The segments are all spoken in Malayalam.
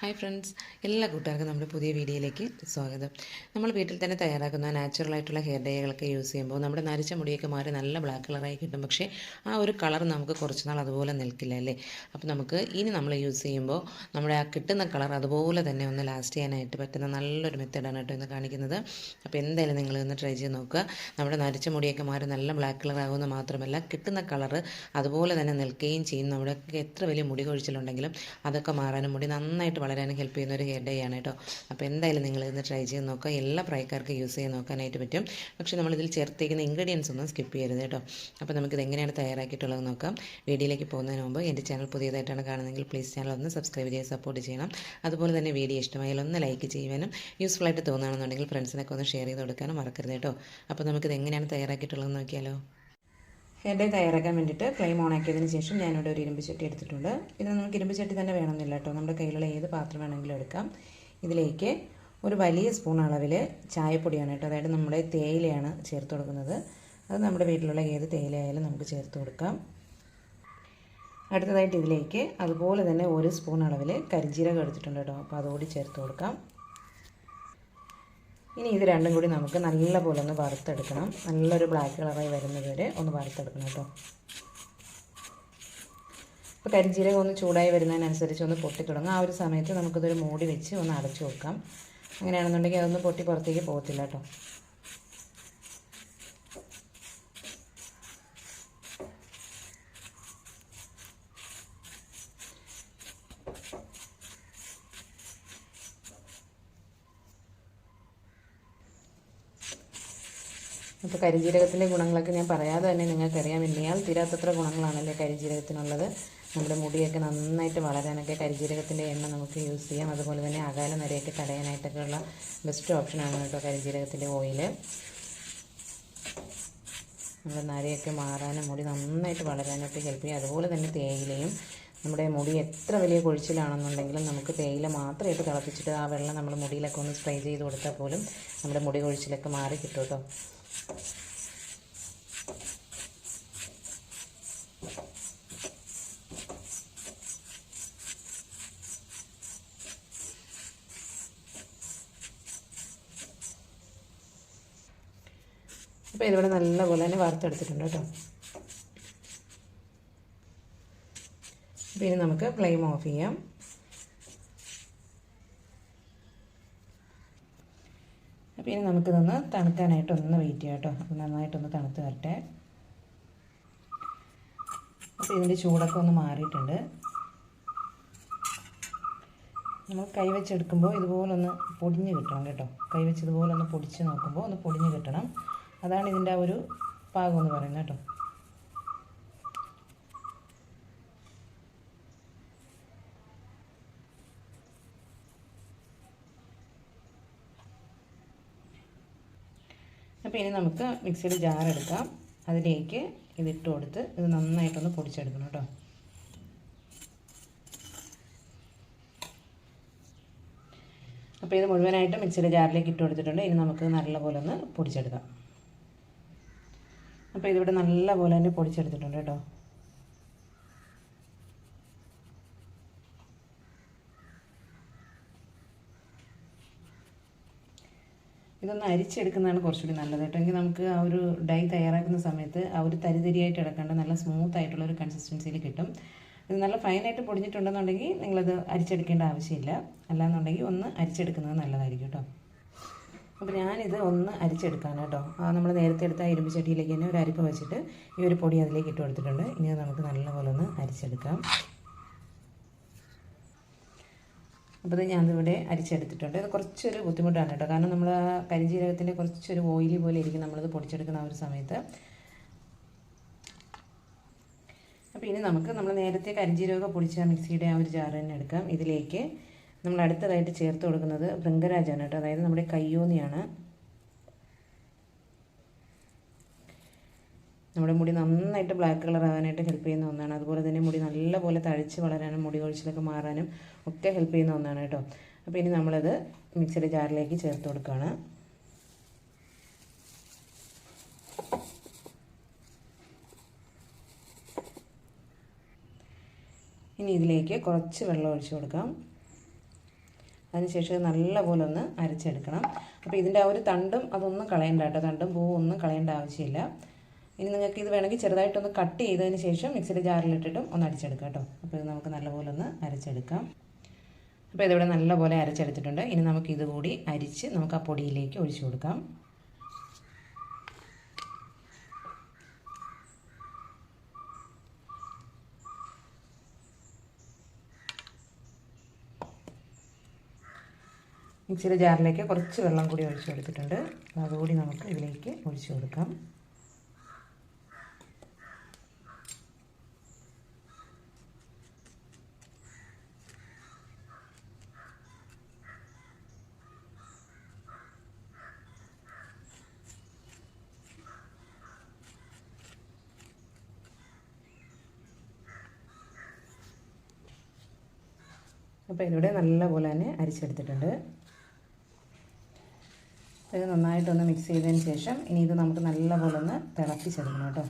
ഹായ് ഫ്രണ്ട്സ്, എല്ലാ കൂട്ടുകാർക്കും നമ്മുടെ പുതിയ വീഡിയോയിലേക്ക് സ്വാഗതം. നമ്മൾ വീട്ടിൽ തന്നെ തയ്യാറാക്കുന്ന നാച്ചുറലായിട്ടുള്ള ഹെയർ ഡൈകളൊക്കെ യൂസ് ചെയ്യുമ്പോൾ നമ്മുടെ നരച്ച മുടിയൊക്കെ മാറി നല്ല ബ്ലാക്ക് കളറായി കിട്ടും. പക്ഷേ ആ ഒരു കളർ നമുക്ക് കുറച്ച് നാൾ അതുപോലെ നിൽക്കില്ല അല്ലേ. അപ്പോൾ നമുക്ക് ഇനി നമ്മൾ യൂസ് ചെയ്യുമ്പോൾ നമ്മുടെ ആ കിട്ടുന്ന കളർ അതുപോലെ തന്നെ ഒന്ന് ലാസ്റ്റ് ചെയ്യാനായിട്ട് പറ്റുന്ന നല്ലൊരു മെത്തേഡാണ് കേട്ടോ ഇന്ന് കാണിക്കുന്നത്. അപ്പോൾ എന്തായാലും നിങ്ങൾ ഇന്ന് ട്രൈ ചെയ്ത് നോക്കുക. നമ്മുടെ നരച്ച മുടിയൊക്കെ മാറി നല്ല ബ്ലാക്ക് കളർ ആകുമെന്ന് മാത്രമല്ല, കിട്ടുന്ന കളർ അതുപോലെ തന്നെ നിൽക്കുകയും ചെയ്യും. നമ്മുടെ എത്ര വലിയ മുടി കൊഴിച്ചിലുണ്ടെങ്കിലും അതൊക്കെ മാറാനും മുടി നന്നായിട്ട് വളരാനും ഹെൽപ്പ് ചെയ്യുന്ന ഒരു ഹെയർ ഡൈ ആണ് കേട്ടോ. അപ്പോൾ എന്തായാലും നിങ്ങൾ ഇന്ന് ട്രൈ ചെയ്ത് നോക്കുക. എല്ലാ പ്രായക്കാർക്ക് യൂസ് ചെയ്ത് നോക്കാനായിട്ട് പറ്റും. പക്ഷേ നമ്മളിതിൽ ചേർത്തേക്കുന്ന ഇൻഗ്രീഡിയൻസ് ഒന്നും സ്കിപ്പ് ചെയ്യരുത് കേട്ടോ. അപ്പോൾ നമുക്കിത് എങ്ങനെയാണ് തയ്യാറാക്കിയിട്ടുള്ളത് നോക്കാം. വീഡിയോയിലേക്ക് പോകുന്നതിന് മുമ്പ് എൻ്റെ ചാനൽ പുതിയതായിട്ടാണ് കാണുന്നതെങ്കിൽ പ്ലീസ് ചാനൽ ഒന്ന് സബ്സ്ക്രൈബ് ചെയ്ത് സപ്പോർട്ട് ചെയ്യണം. അതുപോലെ തന്നെ വീഡിയോ ഇഷ്ടമായാൽ ഒന്ന് ലൈക്ക് ചെയ്യുവാനും യൂസ്ഫുൾ ആയിട്ട് തോന്നുകയാണെന്നുണ്ടെങ്കിൽ ഫ്രണ്ട്സിനൊക്കെ ഒന്ന് ഷെയർ ചെയ്ത് കൊടുക്കാനും മറക്കരുത് കേട്ടോ. അപ്പോൾ നമുക്കിത് എങ്ങനെയാണ് തയ്യാറാക്കിയിട്ടുള്ളതെന്ന് നോക്കിയാലോ. ഹെയർ ഡൈ തയ്യാറാക്കാൻ വേണ്ടിയിട്ട് ഫ്ലെയിം ഓൺ ആക്കിയതിന് ശേഷം ഞാനിവിടെ ഒരു ഇരുമ്പ് ചട്ടി എടുത്തിട്ടുണ്ട്. ഇത് നമുക്ക് ഇരുമ്പ് ചട്ടി തന്നെ വേണമെന്നില്ല കേട്ടോ, നമ്മുടെ കയ്യിലുള്ള ഏത് പാത്രം വേണമെങ്കിലും എടുക്കാം. ഇതിലേക്ക് ഒരു വലിയ സ്പൂൺ അളവിൽ ചായപ്പൊടിയാണ് കേട്ടോ, അതായത് നമ്മുടെ തേയിലയാണ് ചേർത്ത് കൊടുക്കുന്നത്. അത് നമ്മുടെ വീട്ടിലുള്ള ഏത് തേയിലയായാലും നമുക്ക് ചേർത്ത് കൊടുക്കാം. അടുത്തതായിട്ട് ഇതിലേക്ക് അതുപോലെ തന്നെ ഒരു സ്പൂൺ അളവിൽ കരിഞ്ജീരകം എടുത്തിട്ടുണ്ട് കേട്ടോ, അപ്പോൾ അതുകൂടി ചേർത്ത് കൊടുക്കാം. ഇനി ഇത് രണ്ടും കൂടി നമുക്ക് നല്ലപോലെ ഒന്ന് വറുത്തെടുക്കണം. നല്ലൊരു ബ്ലാക്ക് കളറായി വരുന്നത് വരെ ഒന്ന് വറുത്തെടുക്കണം കേട്ടോ. അപ്പോൾ കരിഞ്ജീരകം ഒന്ന് ചൂടായി വരുന്നതിനനുസരിച്ച് ഒന്ന് പൊട്ടി തുടങ്ങും. ആ ഒരു സമയത്ത് നമുക്കിതൊരു മൂടി വെച്ച് ഒന്ന് അടച്ചു വെക്കാം. അങ്ങനെയാണെന്നുണ്ടെങ്കിൽ അതൊന്ന് പൊട്ടി പുറത്തേക്ക് പോകത്തില്ല കേട്ടോ. അപ്പോൾ കരിഞ്ജീരകത്തിൻ്റെ ഗുണങ്ങളൊക്കെ ഞാൻ പറയാതെ തന്നെ നിങ്ങൾക്കറിയാം. ഇല്ലയാൽ തീരാത്തത്ര ഗുണങ്ങളാണല്ലേ കരിഞ്ജീരകത്തിനുള്ളത്. നമ്മുടെ മുടിയൊക്കെ നന്നായിട്ട് വളരാനൊക്കെ കരിഞ്ജീരകത്തിൻ്റെ എണ്ണ നമുക്ക് യൂസ് ചെയ്യാം. അതുപോലെ തന്നെ അകാല നരയൊക്കെ തടയാനായിട്ടൊക്കെയുള്ള ബെസ്റ്റ് ഓപ്ഷനാണ് കേട്ടോ കരിഞ്ജീരകത്തിൻ്റെ ഓയിൽ. നമ്മുടെ നരയൊക്കെ മാറാനും മുടി നന്നായിട്ട് വളരാനൊക്കെ ഹെൽപ്പ് ചെയ്യും. അതുപോലെ തന്നെ തേയിലയും നമ്മുടെ മുടി എത്ര വലിയ കൊഴിച്ചിലാണെന്നുണ്ടെങ്കിലും നമുക്ക് തേയില മാത്രമായിട്ട് തിളപ്പിച്ചിട്ട് ആ വെള്ളം നമ്മൾ മുടിയിലൊക്കെ ഒന്ന് സ്പ്രേ ചെയ്ത് കൊടുത്താൽ പോലും നമ്മുടെ മുടി കൊഴിച്ചിലൊക്കെ മാറി കിട്ടും കേട്ടോ. അപ്പോൾ ഇതിവിടെ നല്ലപോലെ തന്നെ വറുത്തെടുത്തിട്ടുണ്ട് കേട്ടോ. അപ്പോൾ ഇനി നമുക്ക് ഫ്ലെയിം ഓഫ് ചെയ്യാം. അപ്പോൾ ഇനി നമുക്കിതൊന്ന് തണുക്കാനായിട്ട് ഒന്ന് വെയിറ്റ് ചെയ്യാം കേട്ടോ. അപ്പോൾ നന്നായിട്ടൊന്ന് തണുത്ത് വരട്ടെ. അപ്പോൾ ഇതിൻ്റെ ചൂടൊക്കെ ഒന്ന് മാറിയിട്ടുണ്ട്. നമ്മൾ കൈവച്ചെടുക്കുമ്പോൾ ഇതുപോലൊന്ന് പൊടിഞ്ഞ് കിട്ടണം കേട്ടോ. കൈവച്ച് ഇതുപോലൊന്ന് പൊടിച്ച് നോക്കുമ്പോൾ ഒന്ന് പൊടിഞ്ഞ് കിട്ടണം. അതാണ് ഇതിൻ്റെ ആ ഒരു പാകം എന്ന് പറയുന്നത് കേട്ടോ. അപ്പോൾ ഇനി നമുക്ക് മിക്സിയുടെ ജാർ എടുക്കാം. അതിലേക്ക് ഇതിട്ട് കൊടുത്ത് ഇത് നന്നായിട്ടൊന്ന് പൊടിച്ചെടുക്കണം കേട്ടോ. അപ്പോൾ ഇത് മുഴുവനായിട്ട് മിക്സിയുടെ ജാറിലേക്ക് ഇട്ട് കൊടുത്തിട്ടുണ്ട്. ഇനി നമുക്ക് നല്ലപോലെ ഒന്ന് പൊടിച്ചെടുക്കാം. അപ്പോൾ ഇതിവിടെ നല്ലപോലെ തന്നെ പൊടിച്ചെടുത്തിട്ടുണ്ട് കേട്ടോ. ഇതൊന്ന് അരിച്ചെടുക്കുന്നതാണ് കുറച്ചുകൂടി നല്ലത് കേട്ടോ. എങ്കിൽ നമുക്ക് ആ ഒരു ഡൈ തയ്യാറാക്കുന്ന സമയത്ത് ആ ഒരു തരിതരിയായിട്ട് എടുക്കേണ്ട നല്ല സ്മൂത്ത് ആയിട്ടുള്ള ഒരു കൺസിസ്റ്റൻസിയിൽ കിട്ടും. ഇത് നല്ല ഫൈനായിട്ട് പൊടിഞ്ഞിട്ടുണ്ടെന്നുണ്ടെങ്കിൽ നിങ്ങളത് അരിച്ചെടുക്കേണ്ട ആവശ്യമില്ല. അല്ലാന്നുണ്ടെങ്കിൽ ഒന്ന് അരിച്ചെടുക്കുന്നത് നല്ലതായിരിക്കും കേട്ടോ. അപ്പോൾ ഞാനിത് ഒന്ന് അരിച്ചെടുക്കാണ് കേട്ടോ. നമ്മൾ നേരത്തെ എടുത്ത ഇരുമ്പ് ചട്ടിയിലേക്ക് തന്നെ ഒരു അരിപ്പ വെച്ചിട്ട് ഈ ഒരു പൊടി അതിലേക്ക് ഇട്ട് കൊടുത്തിട്ടുണ്ട്. ഇനി നമുക്ക് നല്ലപോലെ ഒന്ന് അരിച്ചെടുക്കാം. അപ്പോൾ ഇത് ഞാനിവിടെ അരിച്ചെടുത്തിട്ടുണ്ട്. ഇത് കുറച്ചൊരു ബുദ്ധിമുട്ടാണ് കേട്ടോ, കാരണം നമ്മൾ ആ കരിഞ്ജീരകത്തിൻ്റെ കുറച്ചൊരു ഓയിലി പോലെ ഇരിക്കും നമ്മളിത് പൊടിച്ചെടുക്കുന്ന ആ ഒരു സമയത്ത്. അപ്പോൾ ഇനി നമ്മൾ നേരത്തെ കരിഞ്ജീരകം പൊടിച്ച മിക്സിയുടെ ആ ഒരു ജാർ തന്നെ എടുക്കാം. ഇതിലേക്ക് നമ്മൾ അടുത്തതായിട്ട് ചേർത്ത് കൊടുക്കുന്നത് ഭൃംഗരാജാണ് കേട്ടോ, അതായത് നമ്മുടെ കയ്യോന്നിയാണ്. നമ്മുടെ മുടി നന്നായിട്ട് ബ്ലാക്ക് കളർ ആകാനായിട്ട് ഹെൽപ്പ് ചെയ്യുന്ന ഒന്നാണ്. അതുപോലെ തന്നെ മുടി നല്ലപോലെ തഴച്ച് വളരാനും മുടി കൊഴിച്ചിലൊക്കെ മാറാനും ഒക്കെ ഹെൽപ്പ് ചെയ്യുന്ന ഒന്നാണ് കേട്ടോ. അപ്പോൾ ഇനി നമ്മളത് മിക്സിയുടെ ജാറിലേക്ക് ചേർത്ത് കൊടുക്കുകയാണ്. ഇനി ഇതിലേക്ക് കുറച്ച് വെള്ളം ഒഴിച്ചു കൊടുക്കാം. അതിനുശേഷം നല്ലപോലെ ഒന്ന് അരച്ചെടുക്കണം. അപ്പോൾ ഇതിൻ്റെ ആ ഒരു തണ്ടും അതൊന്നും കളയണ്ട കേട്ടോ, തണ്ടും പൂവും ഒന്നും കളയേണ്ട ആവശ്യമില്ല. ഇനി നിങ്ങൾക്ക് ഇത് വേണമെങ്കിൽ ചെറുതായിട്ടൊന്ന് കട്ട് ചെയ്തതിന് ശേഷം മിക്സിയുടെ ജാറിലിട്ടിട്ടും ഒന്ന് അടിച്ചെടുക്കാം കേട്ടോ. അപ്പോൾ ഇത് നമുക്ക് നല്ലപോലെ ഒന്ന് അരച്ചെടുക്കാം. അപ്പോൾ ഇതിവിടെ നല്ലപോലെ അരച്ചെടുത്തിട്ടുണ്ട്. ഇനി നമുക്ക് ഇതുകൂടി അരിച്ച് നമുക്ക് ആ പൊടിയിലേക്ക് ഒഴിച്ചു കൊടുക്കാം. മിക്സിയുടെ ജാറിലേക്ക് കുറച്ച് വെള്ളം കൂടി ഒഴിച്ചു കൊടുത്തിട്ടുണ്ട്. അതുകൂടി നമുക്ക് ഇതിലേക്ക് ഒഴിച്ചു കൊടുക്കാം. അപ്പോൾ ഇതിവിടെ നല്ലപോലെ തന്നെ അരിച്ചെടുത്തിട്ടുണ്ട്. ഇത് നന്നായിട്ടൊന്ന് മിക്സ് ചെയ്തതിന് ശേഷം ഇനി ഇത് നമുക്ക് നല്ലപോലെ ഒന്ന് തിളപ്പിച്ചെടുക്കണം കേട്ടോ.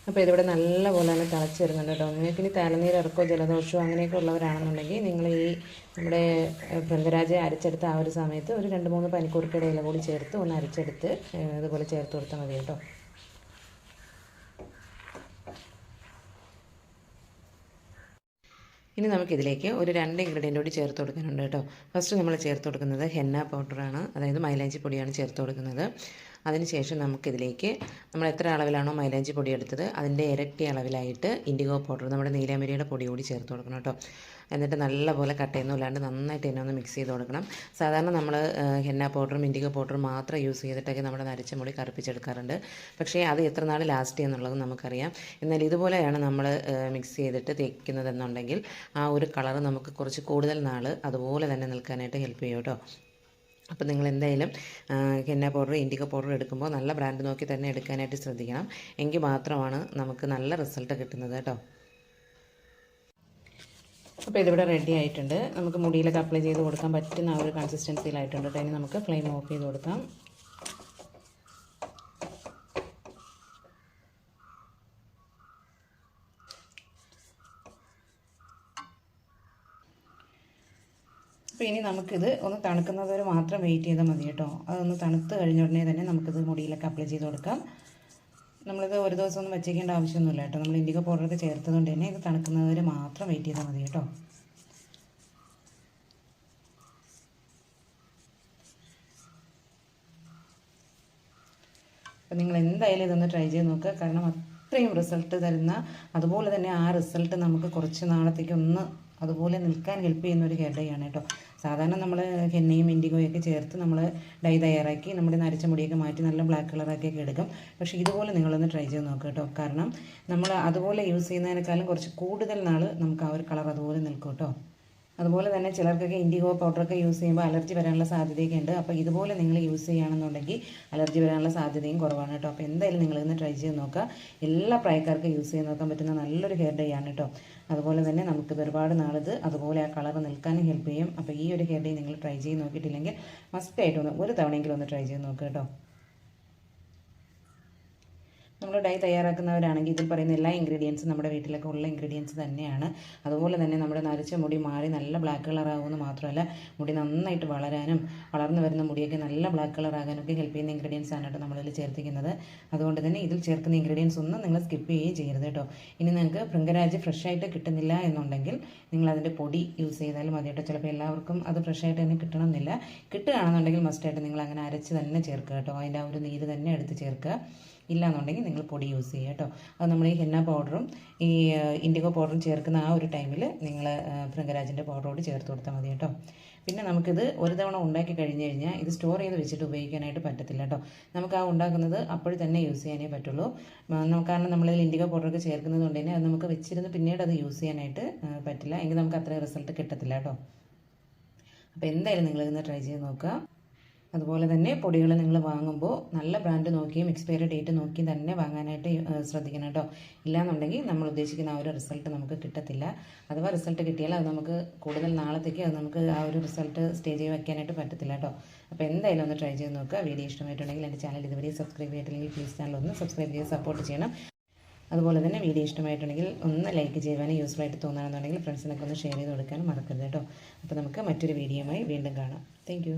അപ്പോൾ ഇതിവിടെ നല്ലപോലെ തന്നെ തിളച്ച് വരുന്നുണ്ട് കേട്ടോ. നിങ്ങൾക്ക് ഇനി തലനീര് ഇറക്കോ ജലദോഷമോ അങ്ങനെയൊക്കെ ഉള്ളവരാണെന്നുണ്ടെങ്കിൽ നിങ്ങൾ ഈ നമ്മുടെ ഭൃംഗരാജ അരച്ചെടുത്ത ആ ഒരു സമയത്ത് ഒരു 2-3 പനിക്കൂർക്കയുടെ ഇല കൂടി ചേർത്ത് ഒന്ന് അരച്ചെടുത്ത് ഇതുപോലെ ചേർത്ത് കൊടുത്താൽ മതി കേട്ടോ. ഇനി നമുക്കിതിലേക്ക് ഒരു 2 ഇൻഗ്രീഡിയൻ്റ് കൂടി ചേർത്ത് കൊടുക്കാനുണ്ട് കേട്ടോ. ഫസ്റ്റ് നമ്മൾ ചേർത്ത് കൊടുക്കുന്നത് ഹെന്ന പൗഡറാണ്, അതായത് മൈലാഞ്ചി പൊടിയാണ് ചേർത്ത് കൊടുക്കുന്നത്. അതിനുശേഷം നമുക്കിതിലേക്ക് നമ്മൾ എത്ര അളവിലാണോ മൈലാഞ്ചി പൊടി എടുത്തത് അതിൻ്റെ ഇരട്ടി അളവിലായിട്ട് ഇൻഡിഗോ പൗഡർ, നമ്മുടെ നീലാമരിയുടെ പൊടി കൂടി ചേർത്ത് കൊടുക്കണം കേട്ടോ. എന്നിട്ട് നല്ലപോലെ കട്ടയൊന്നും ഇല്ലാണ്ട് നന്നായിട്ട് തന്നെ ഒന്ന് മിക്സ് ചെയ്ത് കൊടുക്കണം. സാധാരണ നമ്മൾ ഹെന്ന പൗഡറും ഇൻഡിഗോ പൗഡറും മാത്രം യൂസ് ചെയ്തിട്ടൊക്കെ നമ്മുടെ നരച്ച മുടി കറുപ്പിച്ചെടുക്കാറുണ്ട്. പക്ഷേ അത് എത്ര നാൾ ലാസ്റ്റ് ചെയ്യുന്നുള്ളത് നമുക്കറിയാം. എന്നാൽ ഇതുപോലെയാണ് നമ്മൾ മിക്സ് ചെയ്തിട്ട് തേക്കുന്നതെന്നുണ്ടെങ്കിൽ ആ ഒരു കളർ നമുക്ക് കുറച്ച് കൂടുതൽ നാൾ അതുപോലെ തന്നെ നിൽക്കാനായിട്ട് ഹെൽപ്പ് ചെയ്യും കേട്ടോ. അപ്പോൾ നിങ്ങൾ എന്തായാലും ഹെന്ന പൗഡർ ഇൻഡിഗോ പൗഡർ എടുക്കുമ്പോൾ നല്ല ബ്രാൻഡ് നോക്കി തന്നെ എടുക്കാനായിട്ട് ശ്രദ്ധിക്കണം. എങ്കിൽ മാത്രമാണ് നമുക്ക് നല്ല റിസൾട്ട് കിട്ടുന്നത് കേട്ടോ. അപ്പോൾ ഇതിവിടെ റെഡി ആയിട്ടുണ്ട്. നമുക്ക് മുടിയിലൊക്കെ അപ്ലൈ ചെയ്ത് കൊടുക്കാൻ പറ്റുന്ന ആ ഒരു കൺസിസ്റ്റൻസിയിലായിട്ടുണ്ട് കേട്ടോ. ഇനി നമുക്ക് ഫ്ലെയിം ഓഫ് ചെയ്ത് കൊടുക്കാം. അപ്പോൾ ഇനി നമുക്കിത് ഒന്ന് തണുക്കുന്നത് വരെ മാത്രം വെയിറ്റ് ചെയ്താൽ മതി കേട്ടോ. അതൊന്ന് തണുത്ത് കഴിഞ്ഞ ഉടനെ തന്നെ നമുക്കിത് മുടിയിലൊക്കെ അപ്ലൈ ചെയ്ത് കൊടുക്കാം. നമ്മളിത് ഒരു ദിവസം ഒന്നും വെച്ചേക്കേണ്ട ആവശ്യമൊന്നുമില്ല കേട്ടോ. നമ്മൾ ഇൻഡിഗോ പൗഡറൊക്കെ ചേർത്തതുകൊണ്ട് തന്നെ ഇത് തണുക്കുന്നത് വരെ മാത്രം വെയിറ്റ് ചെയ്താൽ മതി കേട്ടോ. അപ്പോൾ നിങ്ങൾ എന്തായാലും ഇതൊന്ന് ട്രൈ ചെയ്ത് നോക്കുക. കാരണം അത്രയും റിസൾട്ട് തരുന്ന, അതുപോലെ തന്നെ ആ റിസൾട്ട് നമുക്ക് കുറച്ച് നാളത്തേക്ക് ഒന്ന് അതുപോലെ നിൽക്കാൻ ഹെൽപ്പ് ചെയ്യുന്ന ഒരു ഹെയർ ഡൈ ആണ് കേട്ടോ. സാധാരണ നമ്മൾ ഹെന്നയും ഇൻഡിഗോയൊക്കെ ചേർത്ത് നമ്മൾ ഡൈ തയ്യാറാക്കി നമ്മുടെ നരച്ച മുടിയൊക്കെ മാറ്റി നല്ല ബ്ലാക്ക് കളറാക്കിയൊക്കെ എടുക്കും. പക്ഷേ ഇതുപോലെ നിങ്ങളൊന്ന് ട്രൈ ചെയ്ത് നോക്കുക കേട്ടോ. കാരണം നമ്മൾ അതുപോലെ യൂസ് ചെയ്യുന്നതിനേക്കാളും കുറച്ച് കൂടുതൽ നാൾ നമുക്ക് ആ ഒരു കളർ അതുപോലെ നിൽക്കും കേട്ടോ. അതുപോലെ തന്നെ ചിലർക്കൊക്കെ ഇൻഡിഗോ പൗഡറൊക്കെ യൂസ് ചെയ്യുമ്പോൾ അലർജി വരാനുള്ള സാധ്യതയൊക്കെ ഉണ്ട്. അപ്പോൾ ഇതുപോലെ നിങ്ങൾ യൂസ് ചെയ്യുകയാണെന്നുണ്ടെങ്കിൽ അലർജി വരാനുള്ള സാധ്യതയും കുറവാണ് കേട്ടോ. അപ്പോൾ എന്തായാലും നിങ്ങളിന്ന് ട്രൈ ചെയ്ത് നോക്കുക. എല്ലാ പ്രായക്കാർക്കും യൂസ് ചെയ്ത് നോക്കാൻ പറ്റുന്ന നല്ലൊരു ഹെയർ ഡൈ ആണ് കേട്ടോ. അതുപോലെ തന്നെ നമുക്കിത് ഒരുപാട് നാളിത് അതുപോലെ ആ കളർ നിൽക്കാനും ഹെൽപ്പ് ചെയ്യും. അപ്പോൾ ഈ ഒരു ഹെയർ ഡൈ നിങ്ങൾ ട്രൈ ചെയ്ത് നോക്കിയിട്ടില്ലെങ്കിൽ മസ്റ്റായിട്ടൊന്ന് ഒരു തവണയെങ്കിലും ഒന്ന് ട്രൈ ചെയ്ത് നോക്കുക കേട്ടോ. നമ്മൾ ഡൈ തയ്യാറാക്കുന്നവരാണെങ്കിൽ ഇതിൽ പറയുന്ന എല്ലാ ഇൻഗ്രീഡിയൻസും നമ്മുടെ വീട്ടിലൊക്കെ ഉള്ള ഇൻഗ്രീഡിയൻസ് തന്നെയാണ്. അതുപോലെ തന്നെ നമ്മുടെ നരച്ച മുടി മാറി നല്ല ബ്ലാക്ക് കളറാകുമെന്ന് മാത്രമല്ല, മുടി നന്നായിട്ട് വളരാനും വളർന്നു വരുന്ന മുടിയൊക്കെ നല്ല ബ്ലാക്ക് കളറാകാനൊക്കെ ഹെൽപ്പ് ചെയ്യുന്ന ഇൻഗ്രീഡിയൻസ് ആണ് കേട്ടോ നമ്മളിതിൽ ചേർത്തിരിക്കുന്നത്. അതുകൊണ്ട് തന്നെ ഇതിൽ ചേർക്കുന്ന ഇൻഗ്രീഡിയൻസ് ഒന്നും നിങ്ങൾ സ്കിപ്പ് ചെയ്യുകയും ചെയ്യരുത് കേട്ടോ. ഇനി നിങ്ങൾക്ക് ഭൃംഗരാജ് ഫ്രഷായിട്ട് കിട്ടുന്നില്ല എന്നുണ്ടെങ്കിൽ നിങ്ങൾ അതിൻ്റെ പൊടി യൂസ് ചെയ്താലും മതി കേട്ടോ. ചിലപ്പോൾ എല്ലാവർക്കും അത് ഫ്രഷായിട്ട് തന്നെ കിട്ടണമെന്നില്ല. കിട്ടുകയാണെന്നുണ്ടെങ്കിൽ മസ്റ്റായിട്ട് നിങ്ങൾ അങ്ങനെ അരച്ച് തന്നെ ചേർക്കുക കേട്ടോ. അതിൻ്റെ ആ ഒരു നീര് തന്നെ എടുത്ത് ചേർക്കുക. ഇല്ലാന്നുണ്ടെങ്കിൽ നിങ്ങൾ പൊടി യൂസ് ചെയ്യുക കേട്ടോ. അത് നമ്മൾ ഈ ഹെന്ന പൗഡറും ഈ ഇൻഡിഗോ പൗഡറും ചേർക്കുന്ന ആ ഒരു ടൈമിൽ നിങ്ങൾ ഭൃംഗരാജിൻ്റെ പൗഡറോട് ചേർത്ത് കൊടുത്താൽ മതി കേട്ടോ. പിന്നെ നമുക്കിത് ഒരു തവണ ഉണ്ടാക്കി കഴിഞ്ഞ് കഴിഞ്ഞാൽ ഇത് സ്റ്റോർ ചെയ്ത് വെച്ചിട്ട് ഉപയോഗിക്കാനായിട്ട് പറ്റത്തില്ല കേട്ടോ. നമുക്ക് ആ ഉണ്ടാക്കുന്നത് അപ്പോൾ തന്നെ യൂസ് ചെയ്യാനേ പറ്റുള്ളൂ. കാരണം നമ്മളിതിൽ ഇൻഡിഗോ പൗഡറൊക്കെ ചേർക്കുന്നത് കൊണ്ട് തന്നെ അത് നമുക്ക് വെച്ചിരുന്ന് പിന്നീട് അത് യൂസ് ചെയ്യാനായിട്ട് പറ്റില്ല. എങ്കിൽ നമുക്ക് അത്രയും റിസൾട്ട് കിട്ടത്തില്ല കേട്ടോ. അപ്പോൾ എന്തായാലും നിങ്ങളിതൊന്ന് ട്രൈ ചെയ്ത് നോക്കുക. അതുപോലെ തന്നെ പൊടികൾ നിങ്ങൾ വാങ്ങുമ്പോൾ നല്ല ബ്രാൻഡ് നോക്കിയും എക്സ്പയറി ഡേറ്റ് നോക്കിയും തന്നെ വാങ്ങാനായിട്ട് ശ്രദ്ധിക്കണം കേട്ടോ. ഇല്ലാന്നുണ്ടെങ്കിൽ നമ്മൾ ഉദ്ദേശിക്കുന്ന ആ ഒരു റിസൾട്ട് നമുക്ക് കിട്ടത്തില്ല. അഥവാ റിസൾട്ട് കിട്ടിയാൽ അത് നമുക്ക് കൂടുതൽ നാളത്തേക്ക് അത് നമുക്ക് ആ ഒരു റിസൾട്ട് സ്റ്റേ ചെയ്ത് വയ്ക്കാനായിട്ട് പറ്റത്തില്ല കേട്ടോ. അപ്പോൾ എന്തായാലും ഒന്ന് ട്രൈ ചെയ്ത് നോക്കുക. വീഡിയോ ഇഷ്ടമായിട്ടുണ്ടെങ്കിൽ എൻ്റെ ചാനൽ ഇതുവരെ സബ്സ്ക്രൈബ് ചെയ്തിട്ടില്ലെങ്കിൽ പ്ലീസ് ചാനൽ ഒന്ന് സബ്സ്ക്രൈബ് ചെയ്ത് സപ്പോർട്ട് ചെയ്യണം. അതുപോലെ തന്നെ വീഡിയോ ഇഷ്ടമായിട്ടുണ്ടെങ്കിൽ ഒന്ന് ലൈക്ക് ചെയ്യുവാനും യൂസ്ഫുൾ ആയിട്ട് തോന്നുകയാണെന്നുണ്ടെങ്കിൽ ഫ്രണ്ട്സിനൊക്കെ ഒന്ന് ഷെയർ ചെയ്ത് കൊടുക്കാനും മറക്കരുത് കേട്ടോ. അപ്പോൾ നമുക്ക് മറ്റൊരു വീഡിയോയുമായി വീണ്ടും കാണാം. താങ്ക്